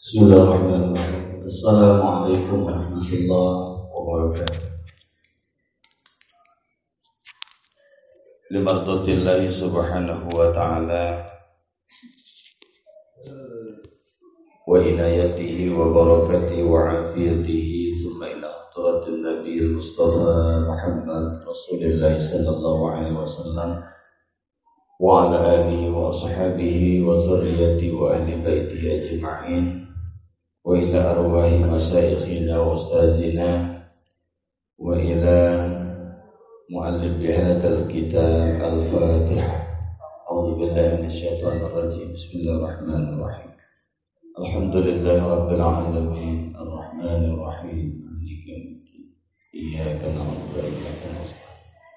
Bismillahirrahmanirrahim. Assalamualaikum warahmatullahi wabarakatuh. Limardatillahi subhanahu wa ta'ala wa inayatihi wa barakatihi wa afiyatihi summa ila hadratin nabiyil mustafa Muhammad Rasulillah sallallahu alaihi wasallam wa ala alihi wa ashabihi wa zurriyati wa ahli baitihi ajma'in wa ila arwahi masyayikhina wa ustazina wa ila muallif bihadal kitab al-fatihah. A'udzu billahi minasyaitonir rajim. Bismillahirrahmanirrahim. Alhamdulillahi rabbil alamin arrahmanir rahim maliki yaumiddin iyyaka na'budu wa iyyaka nasta'in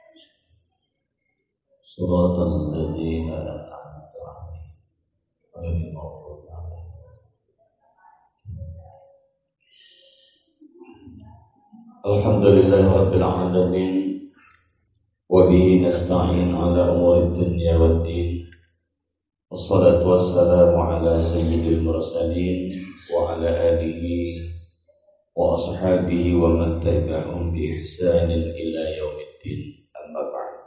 shiratal ladzina an'amta 'alaihim ghairil maghdubi 'alaihim. Alhamdulillahi rabbil alamin wa bihi nasta'in ala umuri dunya waddin. Wassalatu wassalamu ala sayyidil mursalin wa ala alihi wa ashabihi wa man tabi'ahum bi ihsanin ila yaumiddin. Amma ba'd.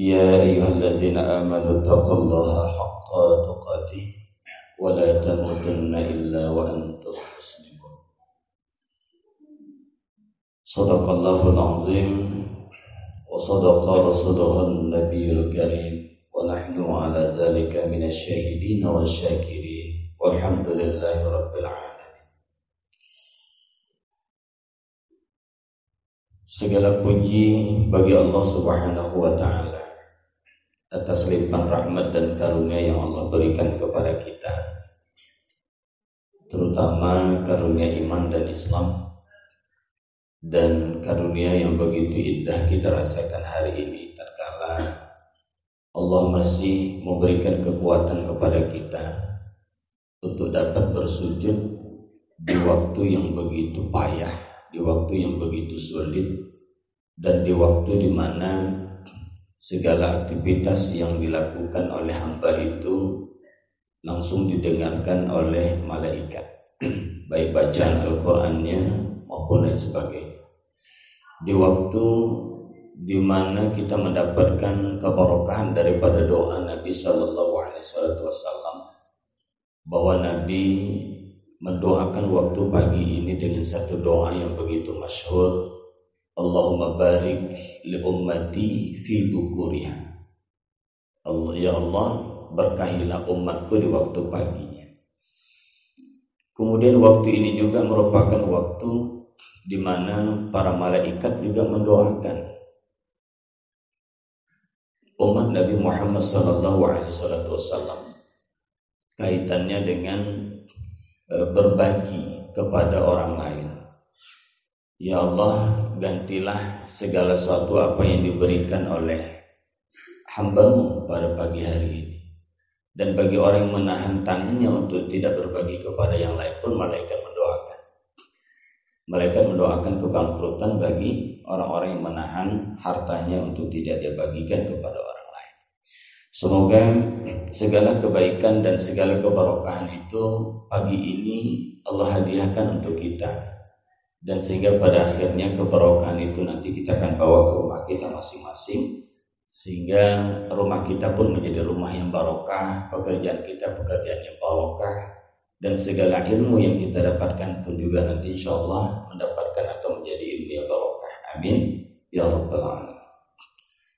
Ya ayyuhalladzina amanu taqullaha haqqa tuqatih wa la tamutunna illa wa antum muslimun. Sadaqallahul azim wa sadaqa rasuluhun nabiyul karim wa nahnu ala dzalika minasyahidin wasyakirin walhamdulillahi rabbil alamin. Segala puji bagi Allah Subhanahu wa taala atas limpahan rahmat dan karunia yang Allah berikan kepada kita, terutama karunia iman dan Islam, dan karunia yang begitu indah kita rasakan hari ini tatkala Allah masih memberikan kekuatan kepada kita untuk dapat bersujud di waktu yang begitu payah, di waktu yang begitu sulit, dan di waktu di mana segala aktivitas yang dilakukan oleh hamba itu langsung didengarkan oleh malaikat, baik bacaan Al-Qur'annya maupun lain sebagainya. Di waktu di mana kita mendapatkan keberkahan daripada doa Nabi sallallahu alaihi wasallam, bahwa Nabi mendoakan waktu pagi ini dengan satu doa yang begitu masyhur, Allahumma barik li ummati fi bukuriha. Allah, ya Allah, berkahilah umatku di waktu paginya. Kemudian waktu ini juga merupakan waktu di mana para malaikat juga mendoakan umat Nabi Muhammad SAW kaitannya dengan berbagi kepada orang lain. Ya Allah, gantilah segala sesuatu apa yang diberikan oleh hamba-Mu pada pagi hari ini. Dan bagi orang yang menahan tangannya untuk tidak berbagi kepada yang lain pun malaikat mendoakan. Malaikat mendoakan kebangkrutan bagi orang-orang yang menahan hartanya untuk tidak dia bagikan kepada orang lain. Semoga segala kebaikan dan segala keberkahan itu pagi ini Allah hadiahkan untuk kita, dan sehingga pada akhirnya keberkahan itu nanti kita akan bawa ke rumah kita masing-masing, sehingga rumah kita pun menjadi rumah yang barokah, pekerjaan kita pekerjaan yang barokah, dan segala ilmu yang kita dapatkan pun juga nanti insyaallah mendapatkan atau menjadi ilmu yang barokah. Amin ya rabbal alamin.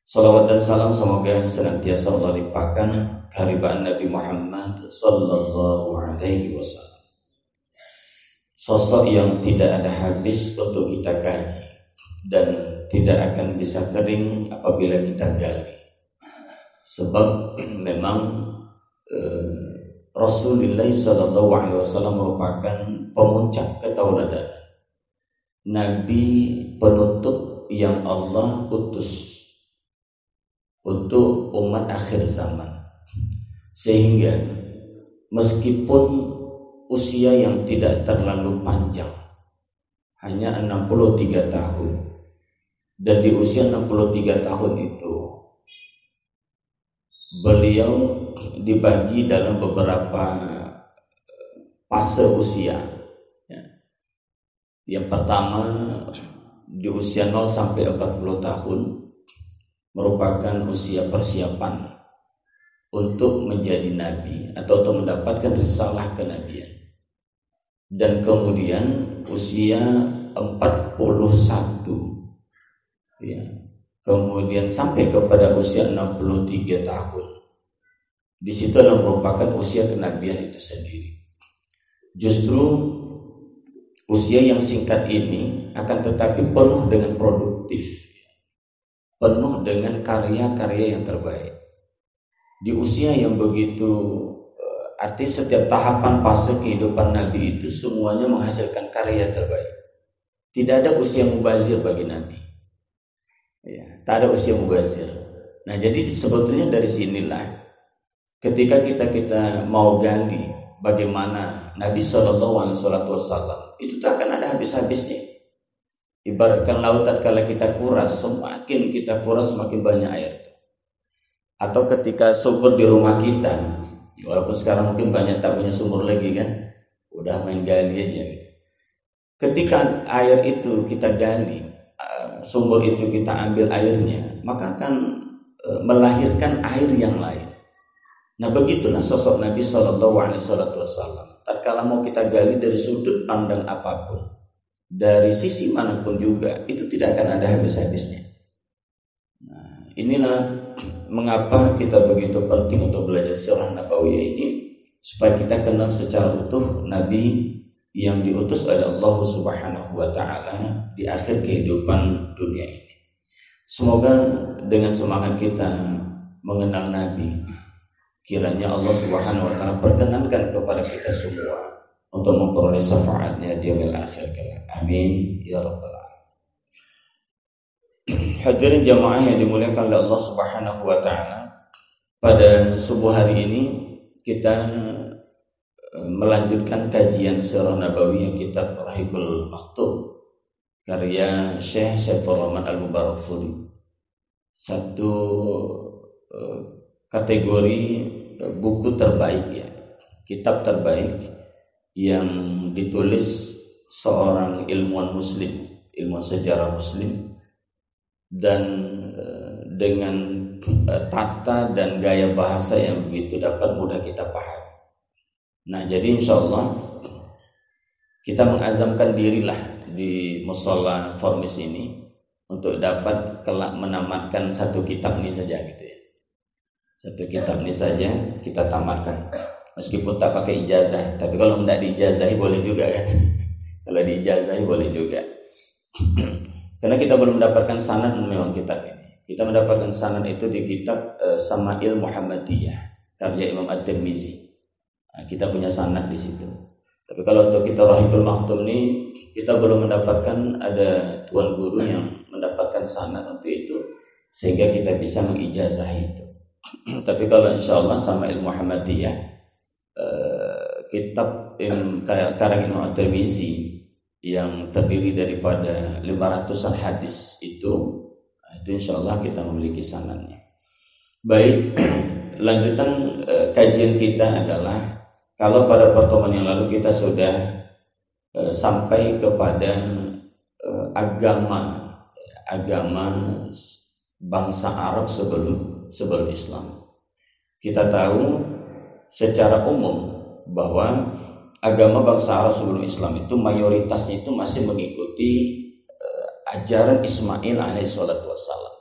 Salawat dan salam semoga senantiasa Allah limpahkan kehadiran Nabi Muhammad sallallahu alaihi wasallam, sosok yang tidak ada habis untuk kita kaji dan tidak akan bisa kering apabila kita gali. Sebab memang Rasulullah SAW merupakan pemuncak ketauladan, Nabi penutup yang Allah utus untuk umat akhir zaman, sehingga meskipun usia yang tidak terlalu panjang, hanya 63 tahun, dan di usia 63 tahun itu beliau dibagi dalam beberapa fase usia. Yang pertama di usia 0 sampai 40 tahun merupakan usia persiapan untuk menjadi nabi atau untuk mendapatkan risalah kenabian. Dan kemudian usia 41 ya. Kemudian sampai kepada usia 63 tahun. Di situ adalah merupakan usia kenabian itu sendiri. Justru usia yang singkat ini akan tetapi penuh dengan produktif, penuh dengan karya-karya yang terbaik. Di usia yang begitu, arti setiap tahapan fase kehidupan Nabi itu semuanya menghasilkan karya terbaik. Tidak ada usia mubazir bagi Nabi. Ya, tak ada usia mubazir. Nah, jadi sebetulnya dari sinilah ketika kita mau gali bagaimana Nabi SAW itu tak akan ada habis-habisnya. Ibaratkan laut tatkala kita kuras, semakin kita kuras semakin banyak air. Atau ketika sumur di rumah kita, walaupun sekarang mungkin banyak tak punya sumur lagi kan, udah main gali aja gitu. Ketika air itu kita gali, sumur itu kita ambil airnya, maka akan melahirkan air yang lain. Nah, begitulah sosok Nabi SAW. Tatkala mau kita gali dari sudut pandang apapun, dari sisi manapun juga, itu tidak akan ada habis-habisnya. Nah, inilah mengapa kita begitu penting untuk belajar sirah nabawiyah ini, supaya kita kenal secara utuh Nabi yang diutus oleh Allah Subhanahu wa Ta'ala di akhir kehidupan dunia ini. Semoga dengan semangat kita mengenal Nabi, kiranya Allah Subhanahu wa Ta'ala perkenankan kepada kita semua untuk memperoleh syafaatnya di yaumil akhir kelak. Amin ya rabbal alamin. Hadirin jamaah yang dimuliakan oleh Allah Subhanahu wa Ta'ala, pada subuh hari ini kita melanjutkan kajian sirah nabawiyah kitab Rahikul Maktum karya Syekh Saifur Rahman Al-Mubarakfuri. Satu kategori buku terbaik ya, kitab terbaik yang ditulis seorang ilmuwan muslim, ilmuwan sejarah muslim, dan dengan tata dan gaya bahasa yang begitu dapat mudah kita paham. Nah, jadi insya Allah kita mengazamkan dirilah di Mushola Formis ini untuk dapat kelak menamatkan satu kitab ini saja gitu ya. Satu kitab ini saja kita tamatkan, meskipun tak pakai ijazah. Tapi kalau tidak diijazahi boleh juga kan. Kalau diijazahi boleh juga. Karena kita belum mendapatkan sanad memang kitab ini. Kita mendapatkan sanad itu di kitab Sama'il Muhammadiyah karya Imam At-Tirmizi. Nah, kita punya sanad di situ. Tapi kalau untuk kita Rahikul Maktum ini, kita belum mendapatkan ada tuan guru yang mendapatkan sanad untuk itu, sehingga kita bisa mengijazahi itu. Tapi kalau insya Allah Sama'il Muhammadiyah, kitab karang Imam At-Tirmizi yang terdiri daripada 500-an hadis itu insya Allah kita memiliki sanadnya. Baik, lanjutan kajian kita adalah, kalau pada pertemuan yang lalu kita sudah sampai kepada agama bangsa Arab sebelum Islam. Kita tahu secara umum bahwa agama bangsa Arab sebelum Islam itu mayoritasnya itu masih mengikuti ajaran Ismail alaihissalatu wassalam.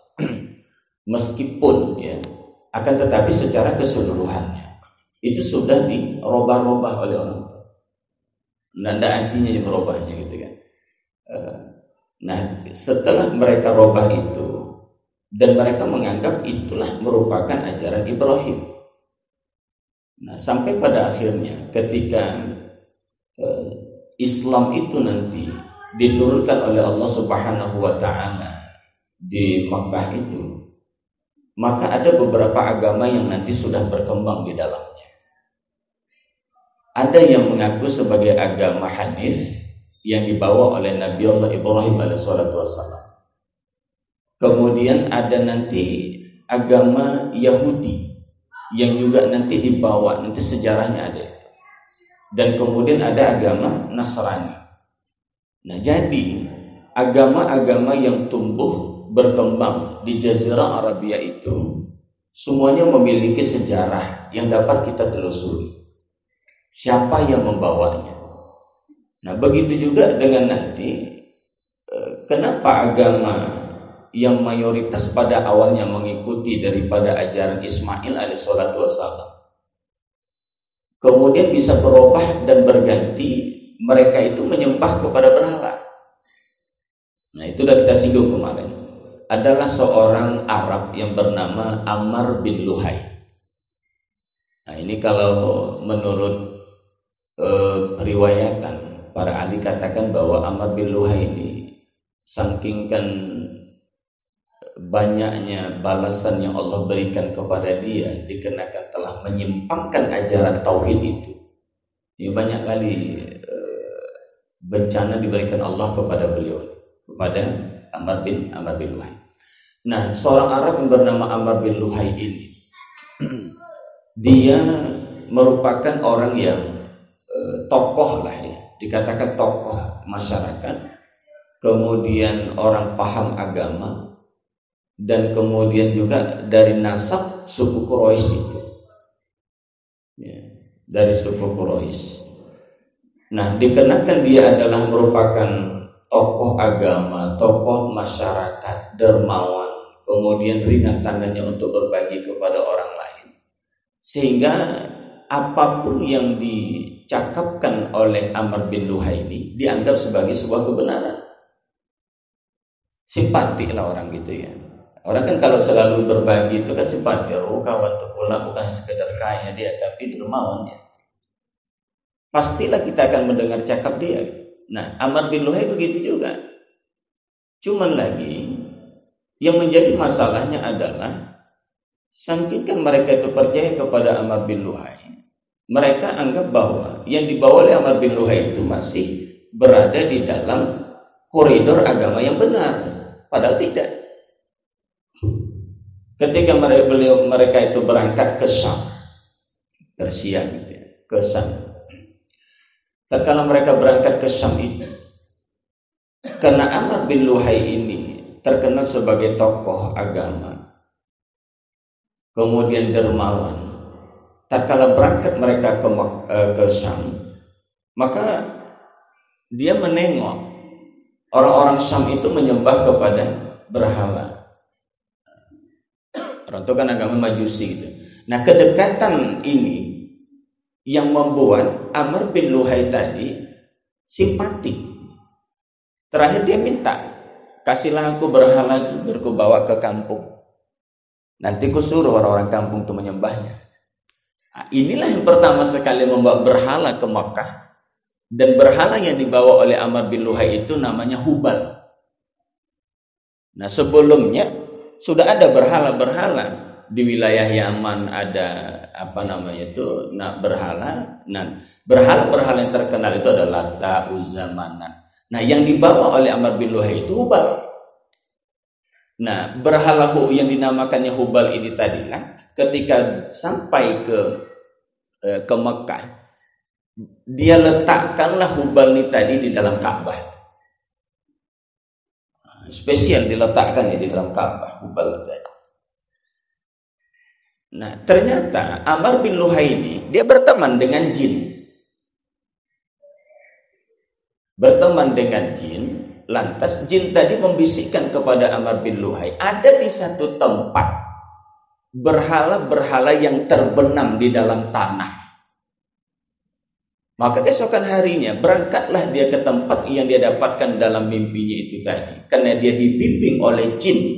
Meskipun ya, akan tetapi secara keseluruhannya itu sudah dirubah-rubah oleh orang tua. Nanda artinya yang merubahnya gitu kan. Nah, setelah mereka rubah itu dan mereka menganggap itulah merupakan ajaran Ibrahim. Nah, sampai pada akhirnya ketika Islam itu nanti diturunkan oleh Allah Subhanahu wa Ta'ala di Makkah itu, maka ada beberapa agama yang nanti sudah berkembang di dalamnya. Ada yang mengaku sebagai agama Hanif yang dibawa oleh Nabi Allah Ibrahim alaihissalatu wassalam. Kemudian ada nanti agama Yahudi yang juga nanti dibawa, nanti sejarahnya ada. dan kemudian ada agama Nasrani. Nah, jadi agama-agama yang tumbuh berkembang di Jazirah Arabia itu semuanya memiliki sejarah yang dapat kita telusuri. Siapa yang membawanya? Nah, begitu juga dengan nanti kenapa agama yang mayoritas pada awalnya mengikuti daripada ajaran Ismail alaihissalatu wassalam kemudian bisa berubah dan berganti, mereka itu menyembah kepada berhala. Nah, itu sudah kita singgung kemarin. Adalah seorang Arab yang bernama Ammar bin Luhai. Nah, ini kalau menurut riwayatan para ahli katakan bahwa Ammar bin Luhai ini saking kan banyaknya balasan yang Allah berikan kepada dia dikarenakan telah menyimpangkan ajaran tauhid itu. Ya, banyak kali bencana diberikan Allah kepada beliau, kepada Ammar bin Luhai. Nah, seorang Arab yang bernama Ammar bin Luhai ini dia merupakan orang yang tokoh lah ya, dikatakan tokoh masyarakat, kemudian orang paham agama, dan kemudian juga dari nasab suku Quraisy itu, ya, dari suku Quraisy. Nah, dikarenakan dia adalah merupakan tokoh agama, tokoh masyarakat, dermawan, kemudian ringan tangannya untuk berbagi kepada orang lain, sehingga apapun yang dicakapkan oleh Ammar bin Luhai ini dianggap sebagai sebuah kebenaran. Simpati lah orang gitu ya. Orang kan kalau selalu berbagi itu kan simpati. Oh, kawan tuh pula bukan sekedar kaya dia, tapi dermawannya. Pastilah kita akan mendengar cakap dia. Nah, Ammar bin Luhai begitu juga. Cuman lagi yang menjadi masalahnya adalah saking kan mereka itu percaya kepada Ammar bin Luhai, mereka anggap bahwa yang dibawa oleh Ammar bin Luhai itu masih berada di dalam koridor agama yang benar, padahal tidak. Ketika mereka itu berangkat ke Syam, Persia gitu ya, ke Syam. Tatkala mereka berangkat ke Syam itu, karena Ammar bin Luhai ini terkenal sebagai tokoh agama, kemudian dermawan. Tatkala berangkat mereka ke Syam, maka dia menengok orang-orang Syam itu menyembah kepada berhala. Orang itu kan agama Majusi gitu. Nah, kedekatan ini yang membuat Ammar bin Luhai tadi simpatik. Terakhir dia minta, kasihlah aku berhala itu biar ku bawa ke kampung. Nanti ku suruh orang-orang kampung itu menyembahnya. Nah, inilah yang pertama sekali membawa berhala ke Makkah. Dan berhala yang dibawa oleh Ammar bin Luhai itu namanya Hubal. Nah, sebelumnya sudah ada berhala-berhala di wilayah Yaman, ada berhala. Nah, berhala-berhala yang terkenal itu adalah Lata, Uzza, Manat. Nah, yang dibawa oleh Ammar bin Luhai itu Hubal. Nah, berhala yang dinamakannya Hubal ini tadilah ketika sampai ke Mekah, dia letakkanlah Hubal ini tadi di dalam Ka'bah. Spesial diletakkan di dalam Ka'bah Hubal tadi. Nah, ternyata Ammar bin Luhai ini dia berteman dengan jin. Berteman dengan jin, lantas jin tadi membisikkan kepada Ammar bin Luhai, ada di satu tempat berhala-berhala yang terbenam di dalam tanah. Maka keesokan harinya berangkatlah dia ke tempat yang dia dapatkan dalam mimpinya itu tadi. Karena dia dibimbing oleh jin.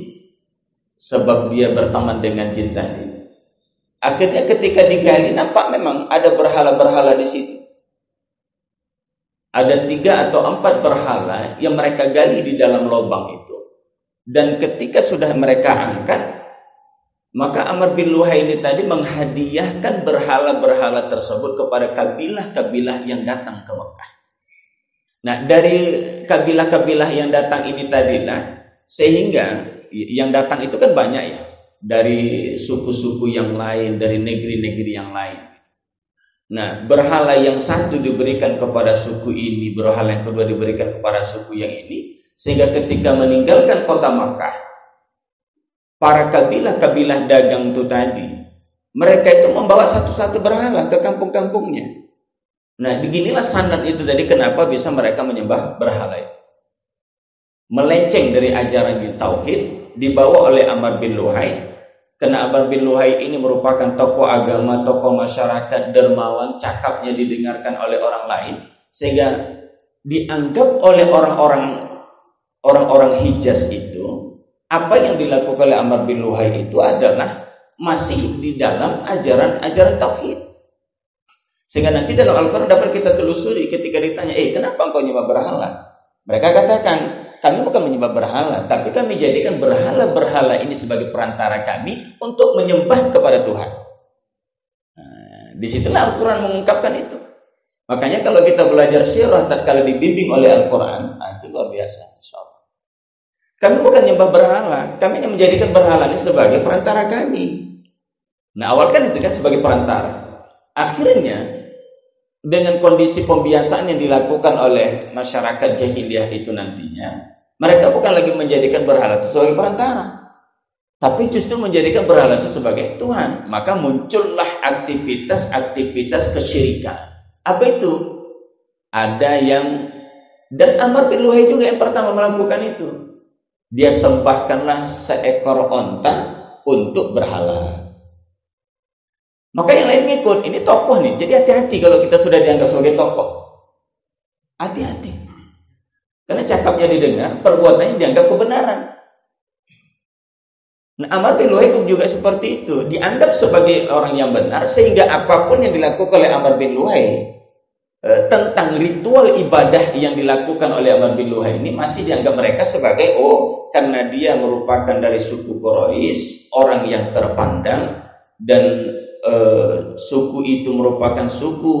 Sebab dia berteman dengan jin tadi. Akhirnya ketika digali, nampak memang ada berhala-berhala di situ. Ada 3 atau 4 berhala yang mereka gali di dalam lubang itu. Dan ketika sudah mereka angkat, maka Ammar bin Luhai ini tadi menghadiahkan berhala-berhala tersebut kepada kabilah-kabilah yang datang ke Mekah. Nah, dari kabilah-kabilah yang datang ini tadilah, sehingga yang datang itu kan banyak ya, dari suku-suku yang lain, dari negeri-negeri yang lain. Nah, berhala yang satu diberikan kepada suku ini, berhala yang kedua diberikan kepada suku yang ini, sehingga ketika meninggalkan kota Makkah, para kabilah-kabilah dagang itu tadi, mereka itu membawa satu-satu berhala ke kampung-kampungnya. Nah, beginilah sanad itu tadi kenapa bisa mereka menyembah berhala itu. Melenceng dari ajaran tauhid, dibawa oleh Amr bin Luhai. Karena Amr bin Luhai ini merupakan tokoh agama, tokoh masyarakat, dermawan, cakapnya didengarkan oleh orang lain, sehingga dianggap oleh orang-orang Hijaz itu, apa yang dilakukan oleh Amr bin Luhai itu adalah masih di dalam ajaran tauhid. Sehingga nanti dalam Al-Quran dapat kita telusuri ketika ditanya, kenapa engkau menyembah berhala? Mereka katakan, kami bukan menyembah berhala, tapi kami jadikan berhala-berhala ini sebagai perantara kami untuk menyembah kepada Tuhan. Nah, disitulah Al-Quran mengungkapkan itu. Makanya kalau kita belajar sirah tatkala dibimbing oleh Al-Quran, itu luar biasa. Kami bukan menyembah berhala, kami hanya menjadikan berhala ini sebagai perantara kami. Nah, awal kan itu kan sebagai perantara. Akhirnya dengan kondisi pembiasaan yang dilakukan oleh masyarakat jahiliyah itu nantinya, mereka bukan lagi menjadikan berhala itu sebagai perantara, tapi justru menjadikan berhala itu sebagai Tuhan. Maka muncullah aktivitas kesyirikan. Apa itu? Ada yang, dan Amr bin Luhai juga yang pertama melakukan itu. Dia sembahkanlah seekor onta untuk berhala. Maka yang lain ngikut. Ini tokoh nih. Jadi hati-hati kalau kita sudah dianggap sebagai tokoh. Hati-hati. Karena cakapnya didengar, perbuatannya dianggap kebenaran. Nah, Amr bin Luhai juga seperti itu. Dianggap sebagai orang yang benar, sehingga apapun yang dilakukan oleh Amr bin Luhai tentang ritual ibadah yang dilakukan oleh Amr bin Luhai ini masih dianggap mereka sebagai, karena dia merupakan dari suku Quraisy, orang yang terpandang, dan suku itu merupakan suku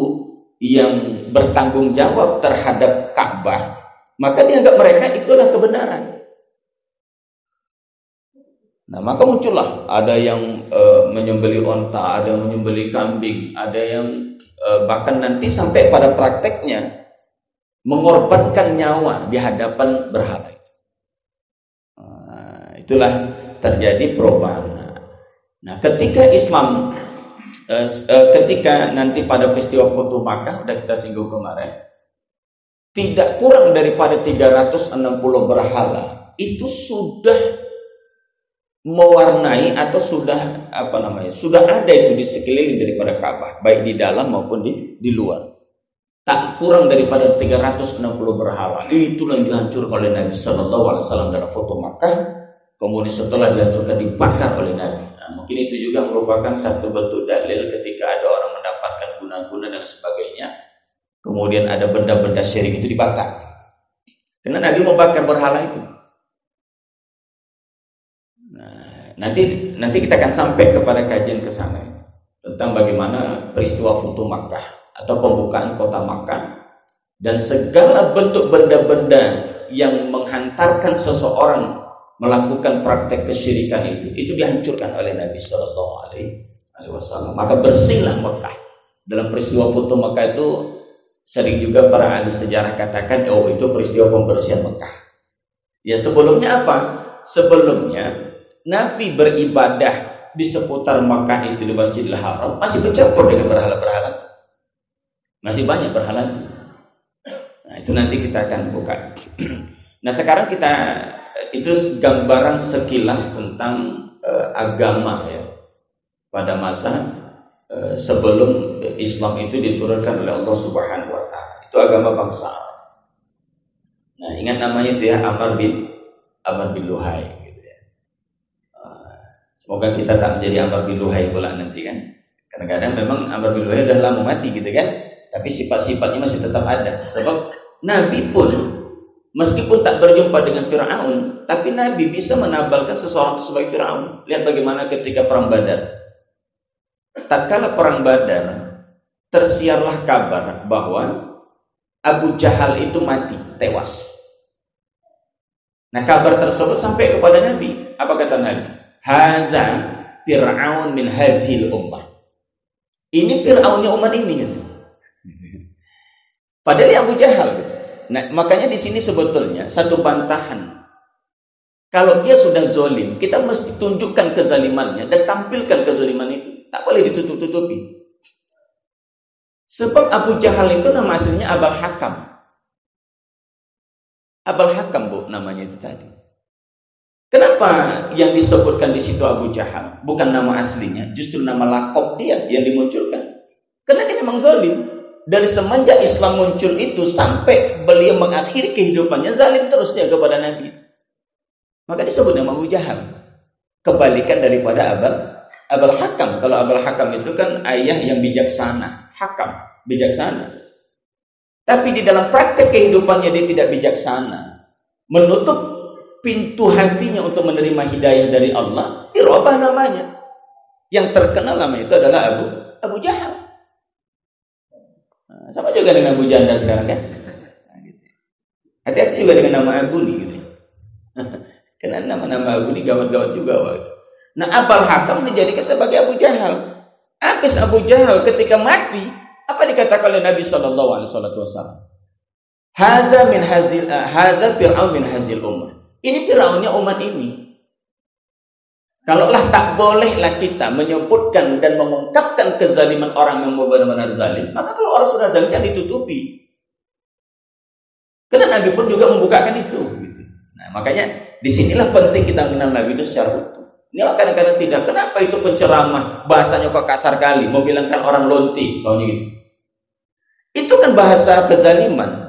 yang bertanggung jawab terhadap Ka'bah, maka dianggap mereka itulah kebenaran. Nah, maka muncullah ada yang menyembeli onta, ada yang menyembeli kambing, ada yang bahkan nanti sampai pada prakteknya mengorbankan nyawa di hadapan berhala itu. Itulah terjadi perubahan. Nah, ketika Islam ketika nanti pada peristiwa Futuh Makkah, sudah kita singgung kemarin, tidak kurang daripada 360 berhala itu sudah mewarnai atau sudah sudah ada itu di sekeliling daripada Ka'bah, baik di dalam maupun di luar. Tak kurang daripada 360 berhala. Itulah yang dihancurkan oleh Nabi SAW dalam Futuh Makkah. Kemudian setelah dihancurkan, dibakar oleh Nabi. Nah, mungkin itu juga merupakan satu bentuk dalil ketika ada orang mendapatkan guna-guna dan sebagainya, kemudian ada benda-benda syirik itu dibakar. Karena Nabi membakar berhala itu. Nah, nanti kita akan sampai kepada kajian ke sana itu, tentang bagaimana peristiwa Futuh Makkah atau pembukaan kota Makkah, dan segala bentuk benda-benda yang menghantarkan seseorang melakukan praktek kesyirikan itu dihancurkan oleh Nabi Shallallahu Alaihi Wasallam. Maka bersihlah Mekah. Dalam peristiwa Futuh Mekah itu sering juga para ahli sejarah katakan, itu peristiwa pembersihan Mekah. Ya, sebelumnya apa? Sebelumnya Nabi beribadah di seputar Mekah itu di Masjidil Haram masih bercampur dengan berhala-berhala. Masih banyak berhala itu. Nah, itu nanti kita akan buka. Nah, sekarang itu gambaran sekilas tentang agama ya pada masa sebelum Islam itu diturunkan oleh Allah Subhanahu wa taala. Itu agama bangsa Arab. Nah, ingat namanya itu ya, Amr bin Luhai gitu ya. Semoga kita tak menjadi Amr bin Luhai pula nanti kan. Kadang-kadang memang Amr bin Luhai udah lama mati gitu kan, tapi sifat-sifatnya masih tetap ada. Sebab Nabi pun meskipun tak berjumpa dengan Fir'aun, tapi Nabi bisa menabalkan seseorang itu sebagai Fir'aun. Lihat bagaimana ketika perang Badar. Tatkala perang Badar, tersiarlah kabar bahwa Abu Jahal itu mati, tewas. Nah, kabar tersebut sampai kepada Nabi. Apa kata Nabi? Hadza Fir'aun min hazil ummah. Ini Fir'aunnya umat ini gitu. Padahal dia Abu Jahal gitu. Nah, makanya di sini sebetulnya satu bantahan. Kalau dia sudah zolim, kita mesti tunjukkan kezalimannya dan tampilkan kezaliman itu. Tak boleh ditutup-tutupi. Sebab Abu Jahal itu nama aslinya Abul Hakam. Abul Hakam, Bu, namanya itu tadi. Kenapa yang disebutkan di situ Abu Jahal? Bukan nama aslinya, justru nama lakop dia yang dimunculkan. Karena dia memang zalim. Dari semenjak Islam muncul itu sampai beliau mengakhiri kehidupannya, zalim terus dia kepada Nabi. Maka disebut nama Abu Jahal. Kebalikan daripada Abul Hakam. Kalau Abul Hakam itu kan ayah yang bijaksana. Hakam, bijaksana. Tapi di dalam praktek kehidupannya dia tidak bijaksana. Menutup pintu hatinya untuk menerima hidayah dari Allah, dirubah namanya. Yang terkenal nama itu adalah Abu Jahal. Nah, sama juga dengan Abu Janda sekarang kan. Hati-hati juga dengan nama Abu nih gitu. Karena nama-nama Abu ini gawat-gawat juga. Nah, Abul Hakam dijadikan sebagai Abu Jahal. Habis Abu Jahal ketika mati, apa dikatakan oleh Nabi SAW? Haza Fir'aun min hazil ummah. Ini Fir'aunnya umat ini. Kalaulah tak bolehlah kita menyebutkan dan mengungkapkan kezaliman orang yang benar-benar zalim, maka kalau orang sudah zalim jangan ditutupi. Karena Nabi pun juga membukakan itu. Gitu. Nah, makanya disinilah penting kita mengenal Nabi itu secara utuh. Ini kadang-kadang tidak. Kenapa itu penceramah bahasanya kok kasar kali, mau bilangkan orang lonti, maunya gitu. Itu kan bahasa kezaliman.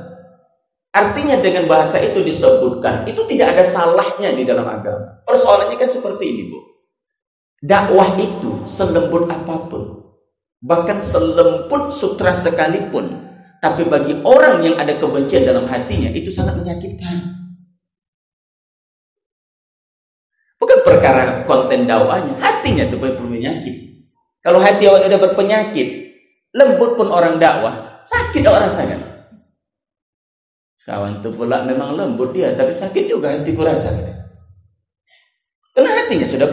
Artinya dengan bahasa itu disebutkan, itu tidak ada salahnya di dalam agama. Persoalannya kan seperti ini, Bu. Dakwah itu selembut apapun, bahkan selembut sutra sekalipun, tapi bagi orang yang ada kebencian dalam hatinya, itu sangat menyakitkan. Bukan perkara konten dakwahnya, hatinya itu berpenyakit. Kalau hati orang udah berpenyakit, lembut pun orang dakwah, sakit orang rasakan. Kawan itu pula memang lembut dia, tapi sakit juga hatiku rasakan. Karena hatinya sudah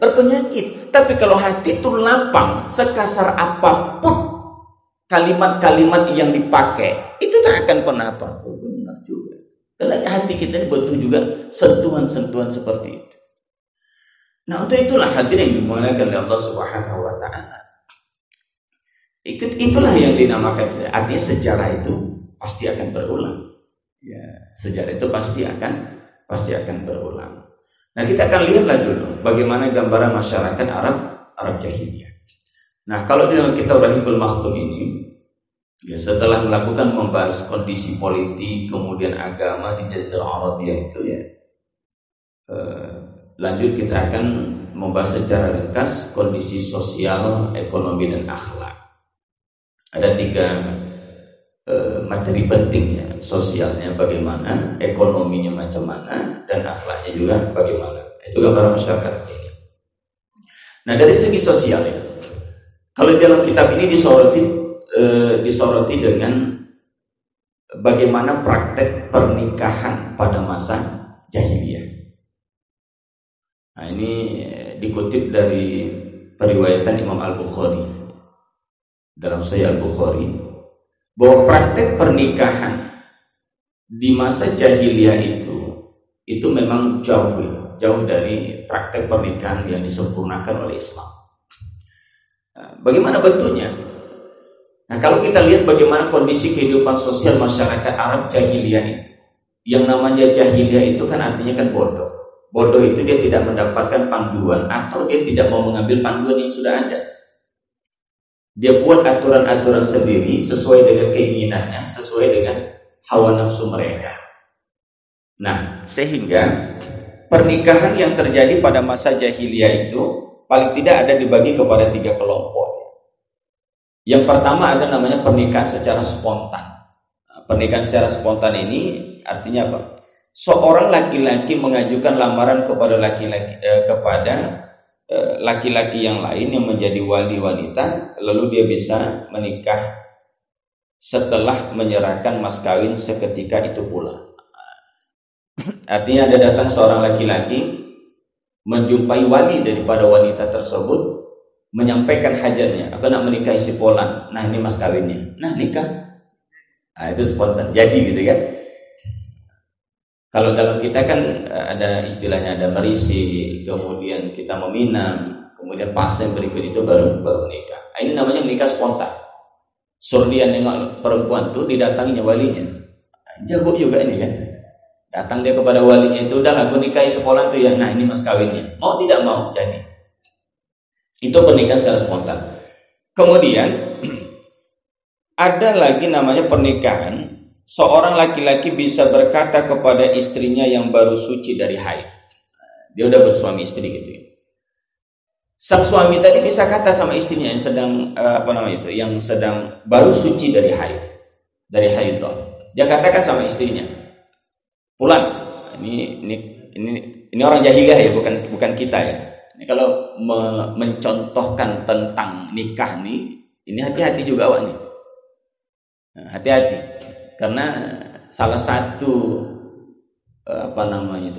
berpenyakit. Tapi kalau hati itu lapang, sekasar apapun kalimat-kalimat yang dipakai, itu tak akan pernah apa. Oh, benar juga. Karena hati kita ini butuh juga sentuhan-sentuhan seperti itu. Nah, untuk itulah hadirin yang dimuliakan oleh Allah Subhanahu wa taala. Itulah yang dinamakan, artinya sejarah itu pasti akan berulang. Ya, sejarah itu pasti akan berulang. Nah, kita akan lihatlah dulu bagaimana gambaran masyarakat Arab jahiliyah. Nah, kalau di dalam kitab Rahikul Maktum ini, ya, setelah melakukan membahas kondisi politik kemudian agama di Jazirah Arabia itu, ya, lanjut kita akan membahas secara ringkas kondisi sosial, ekonomi, dan akhlak. Ada 3 materi pentingnya, sosialnya bagaimana, ekonominya macam mana, dan akhlaknya juga bagaimana. Itu gambaran masyarakat ini. Nah, dari segi sosialnya, kalau dalam kitab ini disoroti dengan bagaimana praktek pernikahan pada masa jahiliyah. Nah, ini dikutip dari periwayatan Imam Al-Bukhari dalam Sahih Al-Bukhari, bahwa praktek pernikahan di masa jahiliyah itu memang jauh dari praktek pernikahan yang disempurnakan oleh Islam. Nah, bagaimana bentuknya? Nah, kalau kita lihat bagaimana kondisi kehidupan sosial masyarakat Arab jahiliyah itu, yang namanya jahiliyah itu kan artinya kan bodoh. Bodoh itu dia tidak mendapatkan panduan, atau dia tidak mau mengambil panduan yang sudah ada. Dia buat aturan-aturan sendiri sesuai dengan keinginannya, sesuai dengan hawa nafsu mereka. Nah, sehingga pernikahan yang terjadi pada masa jahiliyah itu paling tidak ada dibagi kepada 3 kelompok. Yang pertama ada namanya pernikahan secara spontan. Nah, pernikahan secara spontan ini artinya apa? Seorang laki-laki mengajukan lamaran kepada laki-laki yang lain yang menjadi wali wanita, lalu dia bisa menikah setelah menyerahkan mas kawin seketika itu pula. Artinya ada datang seorang laki-laki menjumpai wali daripada wanita tersebut, menyampaikan hajatnya, aku nak menikahi si Polan. Nah, ini mas kawinnya. Nah, nikah. Nah, itu spontan. Jadi gitu kan. Kalau dalam kita kan ada istilahnya, ada merisi, kemudian kita meminang, kemudian pas yang berikut itu baru menikah. Nah, ini namanya menikah spontan. Surdian nengok perempuan tuh didatanginya walinya. Jago juga ini kan. Datang dia kepada walinya itu, udah aku nikahi sekolah tuh ya. Nah, ini mas kawinnya. Mau tidak mau jadi. Itu pernikahan secara spontan. Kemudian ada lagi namanya pernikahan. Seorang laki-laki bisa berkata kepada istrinya yang baru suci dari haid. Dia udah bersuami istri gitu ya. Sang suami tadi bisa kata sama istrinya yang sedang yang sedang baru suci dari haid. Dari haid. Dia katakan sama istrinya, Pulan, ini orang jahiliyah ya, bukan kita ya. Ini kalau mencontohkan tentang nikah nih, ini hati-hati juga awak nih. Nah, hati-hati, karena salah satu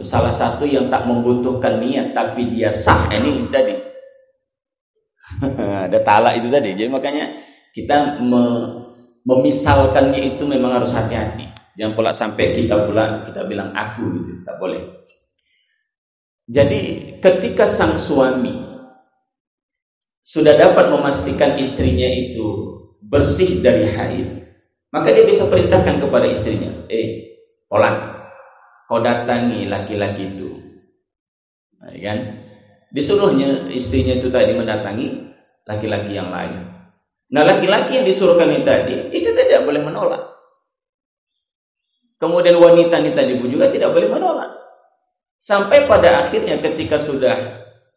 salah satu yang tak membutuhkan niat tapi dia sah ini tadi. Ada talak itu tadi. Jadi makanya kita memisalkannya itu memang harus hati-hati. Jangan pula sampai kita bilang aku gitu, tak boleh. Jadi ketika sang suami sudah dapat memastikan istrinya itu bersih dari haid, maka dia bisa perintahkan kepada istrinya, Polan, kau datangi laki-laki itu, nah, kan? Disuruhnya istrinya itu tadi mendatangi laki-laki yang lain. Nah, laki-laki yang disuruhkan itu tadi itu tidak boleh menolak. Kemudian wanita ini tadi pun juga tidak boleh menolak. Sampai pada akhirnya ketika sudah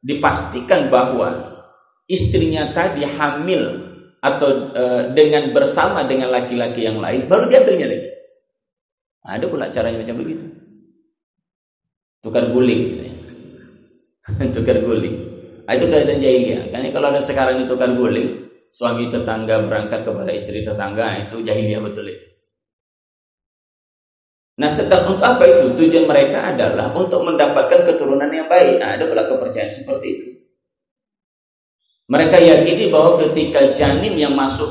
dipastikan bahwa istrinya tadi hamil atau dengan bersama dengan laki-laki yang lain, baru diambilnya lagi. Ada pula caranya macam begitu. Tukar guling gitu ya. Tukar guling. Itu keadaan jahiliyah. Karena kalau ada sekarang itu tukar guling, suami tetangga berangkat kepada istri tetangga, itu jahiliyah betul itu. Nah, sedang untuk apa itu? Tujuan mereka adalah untuk mendapatkan keturunan yang baik. Nah, ada pula kepercayaan seperti itu. Mereka yakini bahwa ketika janin yang masuk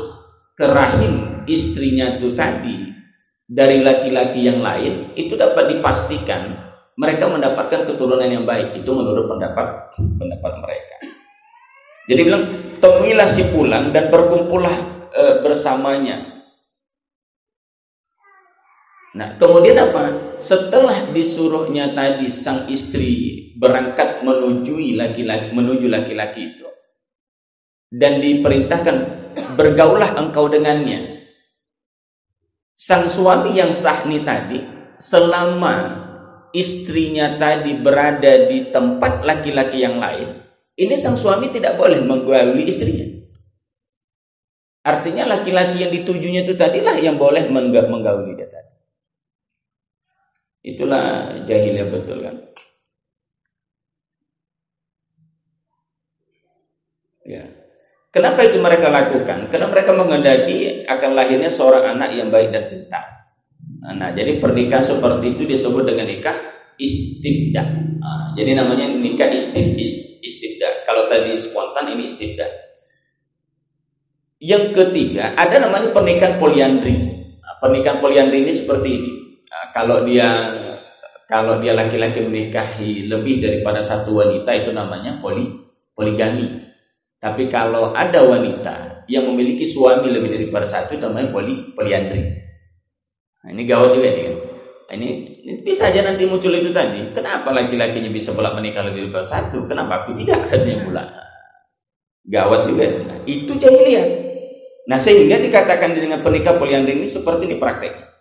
ke rahim istrinya itu tadi dari laki-laki yang lain, itu dapat dipastikan mereka mendapatkan keturunan yang baik. Itu menurut pendapat mereka. Jadi bilang, temuilah si Pulan dan berkumpullah bersamanya. Nah, kemudian apa? Setelah disuruhnya tadi sang istri berangkat menuju laki-laki itu dan diperintahkan bergaulah engkau dengannya. Sang suami yang sah nih tadi, selama istrinya tadi berada di tempat laki-laki yang lain, ini sang suami tidak boleh menggauli istrinya. Artinya laki-laki yang ditujunya itu tadilah yang boleh menggauli dia tadi. Itulah jahiliyah betul kan. Ya. Kenapa itu mereka lakukan? Karena mereka menghendaki akan lahirnya seorang anak yang baik dan pintar. Nah, jadi pernikahan seperti itu disebut dengan nikah istibda. Nah, jadi namanya nikah istibda. Kalau tadi spontan, ini istibda. Yang ketiga, ada namanya pernikahan poliandri. Nah, pernikahan poliandri ini seperti ini. Nah, kalau dia laki-laki menikahi lebih daripada satu wanita, itu namanya poligami. Tapi kalau ada wanita yang memiliki suami lebih daripada satu, itu namanya poliandri. Nah, ini gawat juga nih kan. Ini bisa aja nanti muncul itu tadi. Kenapa laki-lakinya bisa pula menikah lebih daripada satu? Kenapa aku tidak? Katanya pula. Gawat juga itu. Nah, itu jahiliyah. Nah, sehingga dikatakan dengan pernikahan poliandri ini seperti ini prakteknya.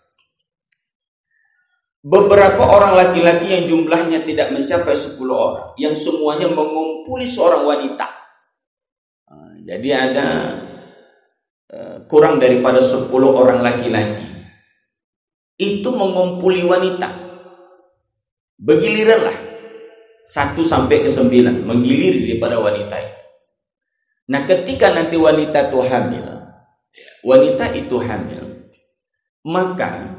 Beberapa orang laki-laki yang jumlahnya tidak mencapai 10 orang, yang semuanya mengumpuli seorang wanita. Nah, jadi ada kurang daripada 10 orang laki-laki. Itu mengumpuli wanita. Bergiliranlah 1 sampai ke 9 menggilir daripada wanita itu. Nah, ketika nanti wanita itu hamil, maka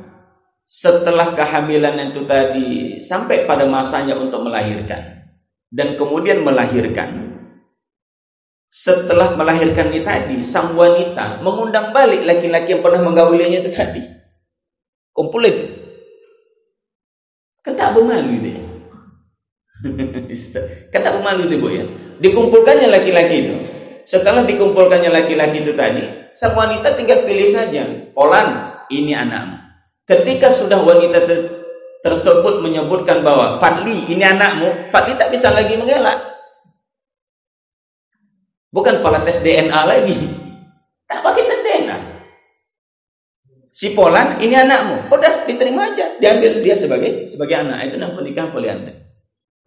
setelah kehamilan itu tadi sampai pada masanya untuk melahirkan dan kemudian melahirkan, setelah melahirkan ini tadi, sang wanita mengundang balik laki-laki yang pernah menggaulinya itu tadi. Kumpul itu. Kan tak bermalu itu ya. Kan tak bermalu itu Bu ya. Dikumpulkannya laki-laki itu. Setelah dikumpulkannya laki-laki itu tadi, sang wanita tinggal pilih saja. Polan, ini anakmu. Ketika sudah wanita tersebut menyebutkan bahwa Fadli, ini anakmu, Fadli tak bisa lagi mengelak. Bukan pola tes DNA lagi. Tak pakai tes DNA. Si Polan, ini anakmu. Udah diterima aja. Diambil dia sebagai anak. Itu namanya pernikahan poliandri.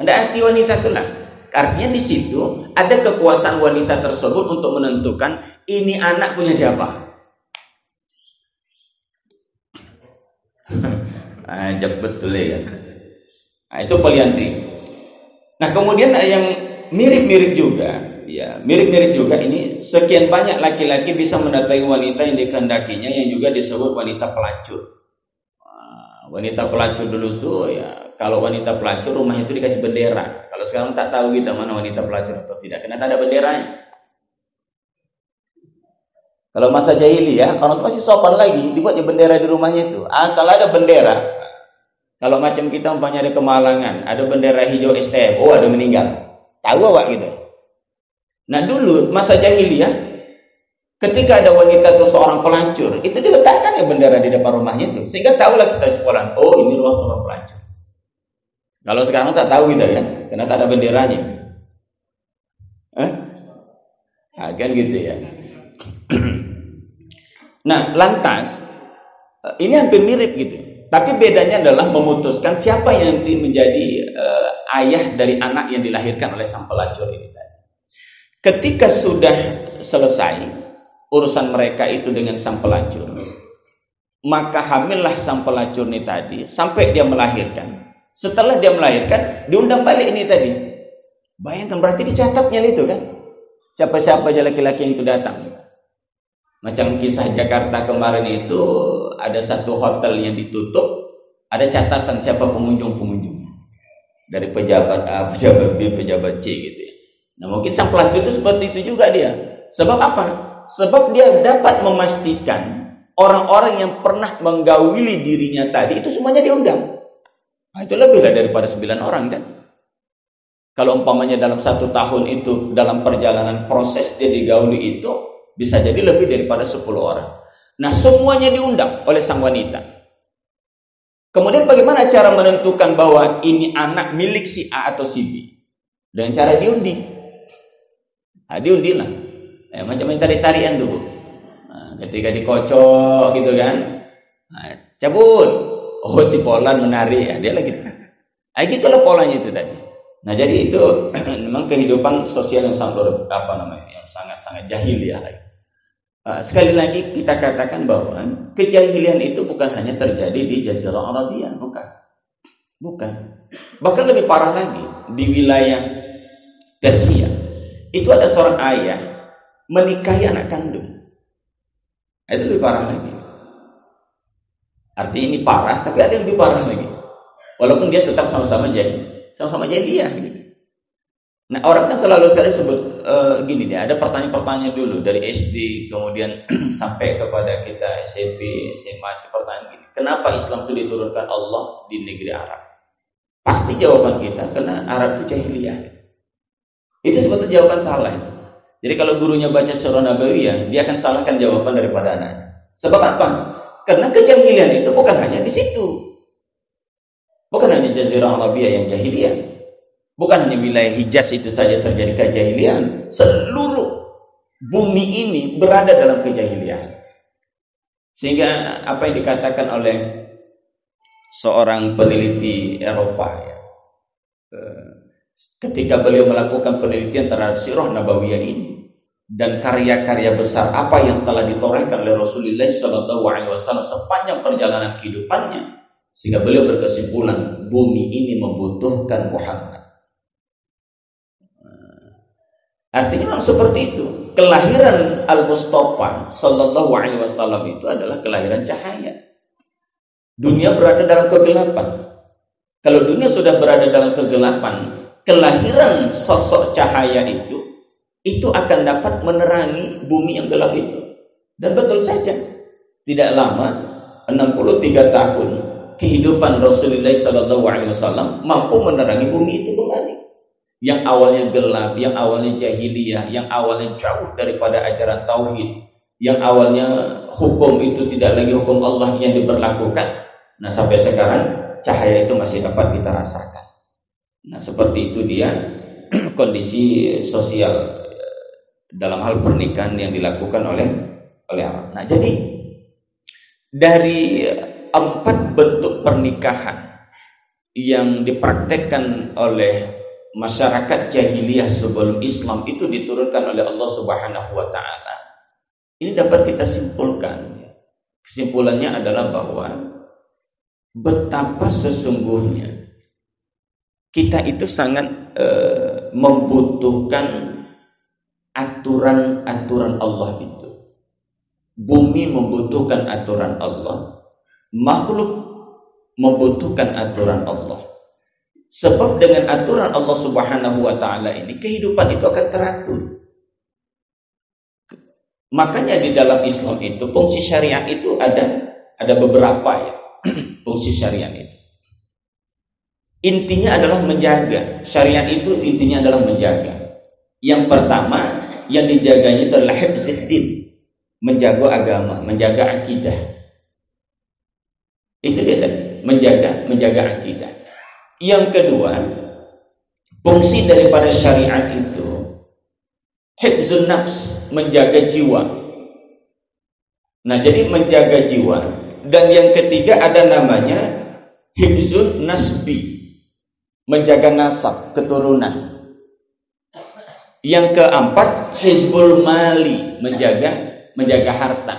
Anda hati wanita itulah. Artinya di situ ada kekuasaan wanita tersebut untuk menentukan ini anak punya siapa. Ajab betul ya. Nah, itu poliandri. Nah, kemudian yang mirip-mirip juga. Ya, mirip-mirip juga ini sekian banyak laki-laki bisa mendatangi wanita yang dikehendakinya yang juga disebut wanita pelacur. Wanita pelacur dulu tuh ya, kalau wanita pelacur rumahnya itu dikasih bendera. Kalau sekarang tak tahu kita mana wanita pelacur atau tidak, karena tak ada benderanya. Kalau masa jahiliyah, orang tua masih sopan lagi, dibuatnya bendera di rumahnya itu. Asal ada bendera. Kalau macam kita umpamanya ada kemalangan, ada bendera hijau STM, oh ada meninggal. Tahu awak gitu. Nah dulu masa jahiliyah ketika ada wanita atau seorang pelacur itu diletakkan ya bendera di depan rumahnya itu sehingga tahulah kita sekolah, oh ini rumah seorang pelacur. Kalau sekarang tak tahu kita kan karena tak ada benderanya. Kan gitu ya. Nah lantas ini hampir mirip gitu, tapi bedanya adalah memutuskan siapa yang nanti menjadi ayah dari anak yang dilahirkan oleh sang pelacur ini. Ketika sudah selesai urusan mereka itu dengan sang pelacur, maka hamillah sang pelacur ini tadi sampai dia melahirkan. Setelah dia melahirkan, diundang balik ini tadi. Bayangkan berarti dicatatnya itu kan. Siapa-siapa aja laki-laki yang itu datang. Macam kisah Jakarta kemarin itu ada satu hotel yang ditutup, ada catatan siapa pengunjung-pengunjungnya. Dari pejabat A, pejabat B, pejabat C gitu ya. Nah mungkin sang pelacur itu seperti itu juga dia. Sebab apa? Sebab dia dapat memastikan orang-orang yang pernah menggauli dirinya tadi itu semuanya diundang. Nah, itu lebih lah daripada 9 orang kan. Kalau umpamanya dalam 1 tahun itu dalam perjalanan proses dia digauli itu bisa jadi lebih daripada 10 orang. Nah semuanya diundang oleh sang wanita. Kemudian bagaimana cara menentukan bahwa ini anak milik si A atau si B? Dengan cara diundi. Diundi lah. Macam main tarik-tarian tuh Bu. Nah, ketika dikocok gitu kan. Nah, cabut. Oh si Polan menarik. Dia lah gitu. Gitulah polanya itu tadi. Nah jadi itu memang kehidupan sosial yang sangat yang sangat jahiliyah lagi. Sekali lagi kita katakan bahwa kejahilian itu bukan hanya terjadi di Jazirah Arabia, bukan. Bahkan lebih parah lagi di wilayah Persia. Itu ada seorang ayah menikahi anak kandung. Itu lebih parah lagi. Artinya ini parah, tapi ada yang lebih parah lagi. Walaupun dia tetap sama-sama jahiliyah gitu. Nah orang kan selalu sekali sebut gini dia, ada pertanyaan-pertanyaan dulu dari SD kemudian sampai kepada kita SMP, SMA, itu pertanyaan gini. Kenapa Islam itu diturunkan Allah di negeri Arab? Pasti jawaban kita karena Arab itu jahiliyah. Itu sebetulnya jawaban salah itu. Jadi kalau gurunya baca surah Nabawiyah, dia akan salahkan jawaban daripada anaknya. Sebab apa? Karena kejahilian itu bukan hanya di situ. Bukan hanya Jazirah Arabia yang jahiliyah. Bukan hanya wilayah Hijaz itu saja terjadi kejahilian. Seluruh bumi ini berada dalam kejahilian. Sehingga apa yang dikatakan oleh seorang peneliti Eropa ya, ketika beliau melakukan penelitian terhadap sirah Nabawiyah ini dan karya-karya besar apa yang telah ditorehkan oleh Rasulullah SAW sepanjang perjalanan kehidupannya, sehingga beliau berkesimpulan bumi ini membutuhkan Muhammad. Artinya memang seperti itu. Kelahiran Al-Mustafa Sallallahu Alaihi Wasallam itu adalah kelahiran cahaya. Dunia berada dalam kegelapan. Kalau dunia sudah berada dalam kegelapan, kelahiran sosok cahaya itu itu akan dapat menerangi bumi yang gelap itu. Dan betul saja, tidak lama 63 tahun kehidupan Rasulullah SAW mampu menerangi bumi itu kembali. Yang awalnya gelap, yang awalnya jahiliyah, yang awalnya jauh daripada ajaran tauhid, yang awalnya hukum itu tidak lagi hukum Allah yang diberlakukan. Nah, sampai sekarang cahaya itu masih dapat kita rasakan. Nah, seperti itu dia kondisi sosial dalam hal pernikahan yang dilakukan oleh Arab. Nah, jadi dari 4 bentuk pernikahan yang dipraktekkan oleh masyarakat jahiliyah sebelum Islam itu diturunkan oleh Allah Subhanahu wa taala. Ini dapat kita simpulkan. Kesimpulannya adalah bahwa betapa sesungguhnya kita itu sangat membutuhkan aturan-aturan Allah itu. Bumi membutuhkan aturan Allah, makhluk membutuhkan aturan Allah. Sebab dengan aturan Allah Subhanahu wa taala ini kehidupan itu akan teratur. Makanya di dalam Islam itu fungsi syariat itu ada beberapa ya. Fungsi syariat itu intinya adalah menjaga. Syariat itu intinya adalah menjaga. Yang pertama yang dijaganya itu adalah hifdzuddin, menjaga agama, menjaga akidah. Itu dia tadi, menjaga akidah. Yang kedua, fungsi daripada syariat itu hifdzun nafs, menjaga jiwa. Nah, jadi menjaga jiwa. Dan yang ketiga ada namanya hifdzun nasbi, menjaga nasab, keturunan. Yang keempat hizbul mali, menjaga harta.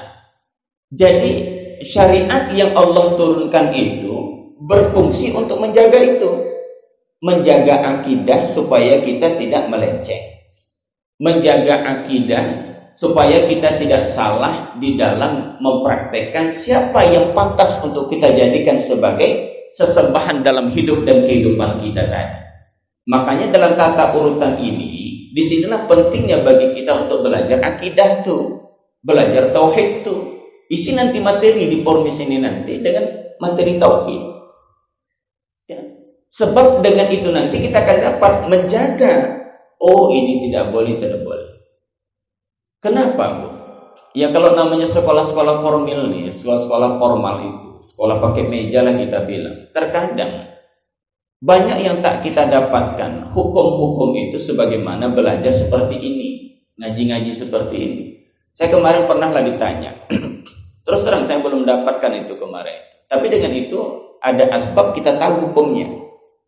Jadi syariat yang Allah turunkan itu berfungsi untuk menjaga itu, menjaga akidah supaya kita tidak melenceng, menjaga akidah supaya kita tidak salah di dalam mempraktekkan siapa yang pantas untuk kita jadikan sebagai sesembahan dalam hidup dan kehidupan kita tadi. Makanya dalam tata urutan ini, disinilah pentingnya bagi kita untuk belajar akidah tuh, belajar tauhid tuh. Isi nanti materi di Pormis ini nanti dengan materi tauhid. Ya. Sebab dengan itu nanti kita akan dapat menjaga, oh ini tidak boleh, tidak boleh. Kenapa, Bu? Ya kalau namanya sekolah-sekolah formal nih, sekolah-sekolah formal itu, sekolah pakai meja lah kita bilang. Terkadang banyak yang tak kita dapatkan hukum-hukum itu sebagaimana belajar seperti ini, ngaji-ngaji seperti ini. Saya kemarin pernah lah ditanya, terus terang saya belum mendapatkan itu kemarin. Tapi dengan itu ada asbab kita tahu hukumnya,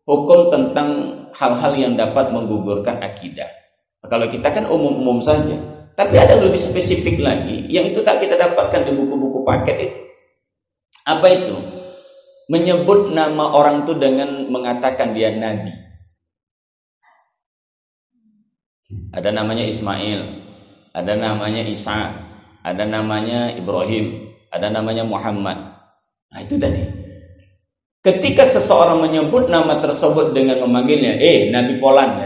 hukum tentang hal-hal yang dapat menggugurkan akidah. Kalau kita kan umum-umum saja, tapi ada lebih spesifik lagi yang itu tak kita dapatkan di buku-buku paket itu. Apa itu? Menyebut nama orang itu dengan mengatakan dia nabi. Ada namanya Ismail, ada namanya Isa, ada namanya Ibrahim, ada namanya Muhammad. Nah itu tadi. Ketika seseorang menyebut nama tersebut dengan memanggilnya, Nabi Polan,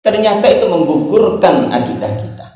ternyata itu menggugurkan akidah kita.